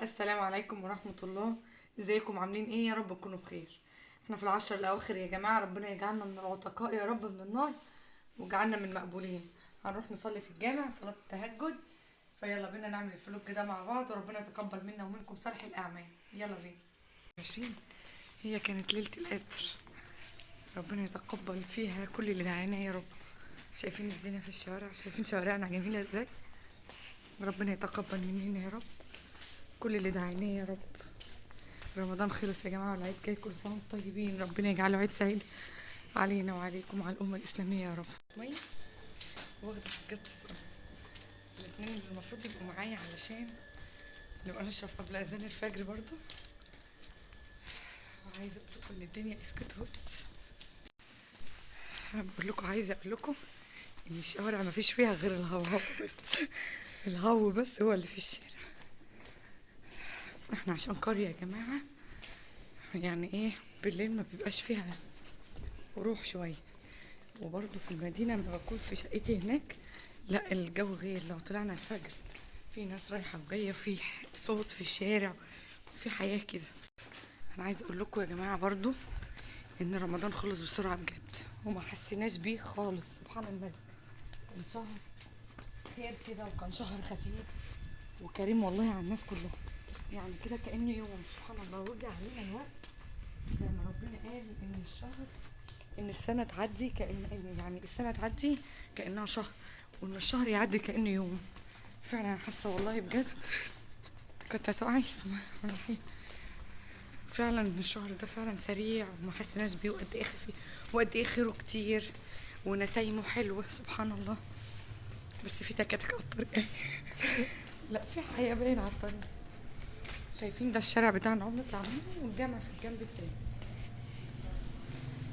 السلام عليكم ورحمة الله. ازيكم عاملين ايه؟ يا رب تكونوا بخير. احنا في العشر الاواخر يا جماعة، ربنا يجعلنا من العتقاء يا رب من النار وجعلنا من المقبولين. هنروح نصلي في الجامع صلاة التهجد، فيلا بينا نعمل الفلوج ده مع بعض وربنا يتقبل منا ومنكم صالح الاعمال. يلا بينا. 20 هي كانت ليلة القدر، ربنا يتقبل فيها كل اللي دعانا يا رب. شايفين الزينة في الشوارع، شايفين شوارعنا جميلة ازاي. ربنا يتقبل مننا يا رب كل اللي دعيناه يا رب. رمضان خلص يا جماعة والعيد جاي، كل سنة وانتم طيبين، ربنا يجعله عيد سعيد علينا وعليكم وعلى الأمة الإسلامية يا رب. مية واخدة سجادة الصلاة، الاتنين اللي المفروض يبقوا معايا علشان نبقى نشرب قبل أذان الفجر برضو. وعايزة أقول لكم إن الدنيا اسكت هوس. أنا بقول لكم، عايزة أقول لكم إن الشوارع مفيش فيها غير الهوا بس. الهوا بس هو اللي في الشارع. احنا عشان قرية يا جماعة، يعني ايه، بالليل ما بيبقاش فيها وروح شوية. وبرضه في المدينة لما بكون في شقتي هناك، لا الجو غير. لو طلعنا الفجر في ناس رايحة وجاية، في صوت في الشارع، في حياة كده. انا عايزة اقول لكم يا جماعة برضه ان رمضان خلص بسرعة بجد وما حسيناش بيه خالص. سبحان الملك، كان شهر خير كده وكان شهر خفيف وكريم والله على الناس كلها. يعني كده كأنه يوم، سبحان الله، ورجع علينا الوقت زي ما ربنا قال ان الشهر، ان السنه تعدي يعني السنه تعدي كانها شهر، وان الشهر يعدي كانه يوم. فعلا انا حاسه والله بجد كنت هتقعي اسمها الرحيم. فعلا الشهر ده فعلا سريع وما حسيناش بيه، وقد ايه خفيف وقد ايه خيره كتير ونسايمه حلوه سبحان الله. بس في تكاتك على الطريق. لا في حياه باين على الطريق. شايفين ده الشارع بتاعنا اهو، بنطلع منه والجامع في الجنب التاني.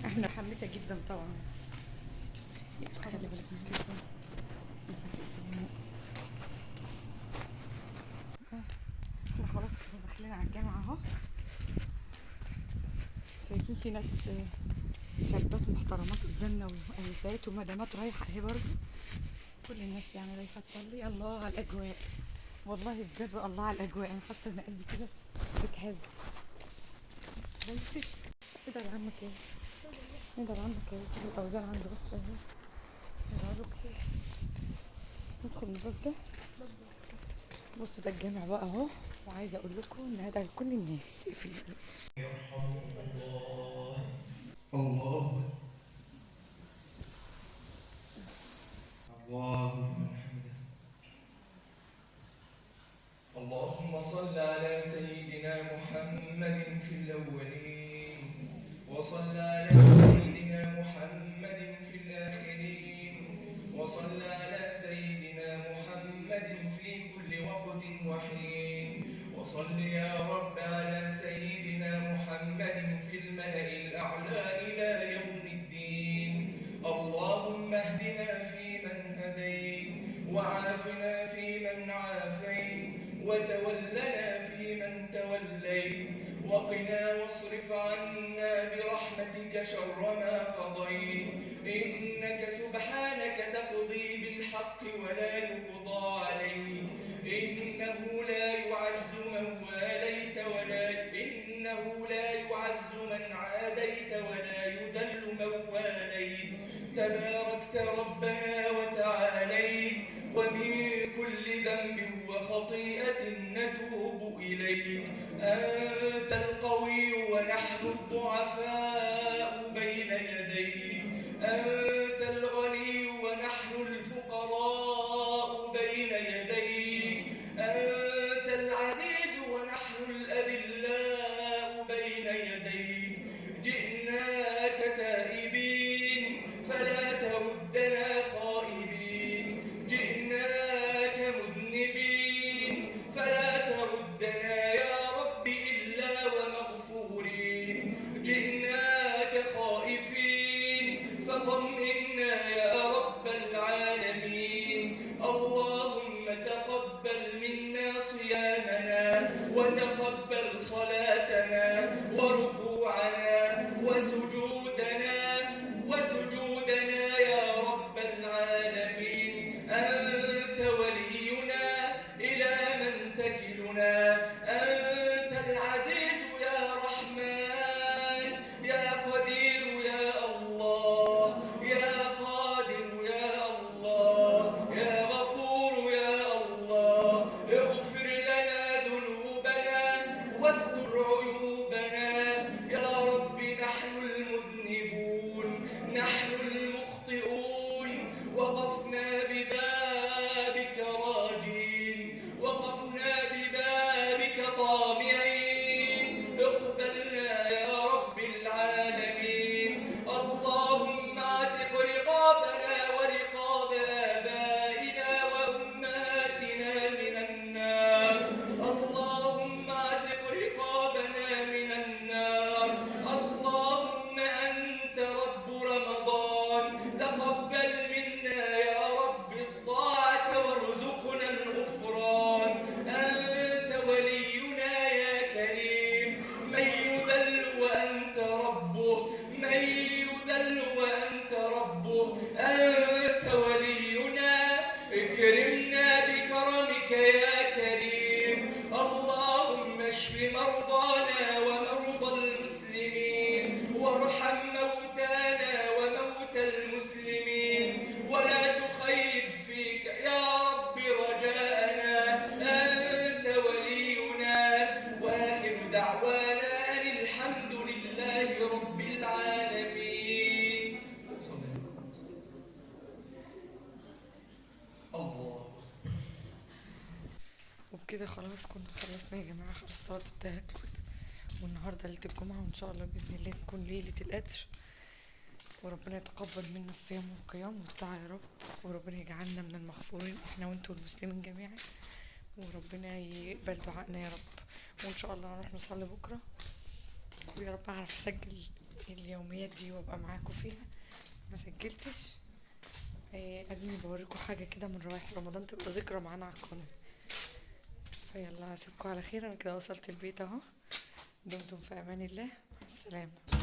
احنا متحمسه جدا طبعا. خلي بالك من التليفون. احنا خلاص كده داخلين على الجامعة اهو. شايفين في ناس شابات محترمات قدامنا وانسات ومدامات رايحة اهي برضه. كل الناس يعني رايحة تصلي. الله على الأجواء، والله بجد الله على الأجواء. أنا حاسة إن قلبي كده بتهز. بصي ندعي لعمك ايه، ندعي لعمك ايه، الأوزان عنده بس اهي. ندعي له كتير. ندخل من الباب ده. بصوا ده الجامع بقى اهو. وعايزة أقول لكم إن هدعي لكل الناس في يرحمكم الله. الله اللهم حمدا. اللهم صل على سيدنا محمد في الأولين، وصل على سيدنا محمد في الآخرين، وصل على سيدنا محمد في كل وقت وحين، وصل يا رب على سيدنا محمد في الملأ الأعلى إلى يوم الدين. اللهم اهدنا فيمن هديت، وعافنا فيمن عافيت، وتولنا فيمن توليت، وقنا واصرف عنا برحمتك شر ما قضيت. إنك سبحانك تقضي بالحق ولا يقضى عليك. إنه لا يعز من واليت إنه لا يعز من عاديت ولا يذل من واليت. تباركت ربنا وتعاليت، ومن كل ذنب وخطيئة نتوب إليك. أنت القوي ونحن الضعفاء بين يديك. أنت الغني ونحن الفقراء بين يديك. أنت العزيز ونحن الأذلاء بين يديك. جئناك تائبين فلا تردنا خائبين. جئناك مذنبين فلا تردنا يا رب إلا ومغفورين. جئناك خائفين فطمئنا يا رب العالمين. اللهم تقبل منا صيامنا، وتقبل صلاتنا وركوعنا وسجودنا يا رب العالمين. أنت ولينا، إلى من تكلنا؟ وبكده خلاص كنا خلصنا يا جماعة، خلاص صلاة التهجد، والنهاردة ليلة الجمعة، وإن شاء الله بإذن الله تكون ليلة القدر، وربنا يتقبل منا الصيام والقيام والطاعة يا رب، وربنا يجعلنا من المغفورين احنا وانتوا المسلمين جميعا، وربنا يقبل دعائنا يا رب. وإن شاء الله هنروح نصلي بكرة، ويا رب أعرف أسجل اليوميات دي وأبقى معاكم فيها. ما سجلتش اديني بوريكم حاجة كده من روايح رمضان تبقى ذكرى معانا على القناة. فيلا اسيبكم على خير، انا كده وصلت البيت اهو. دمتم في امان الله، مع السلامة.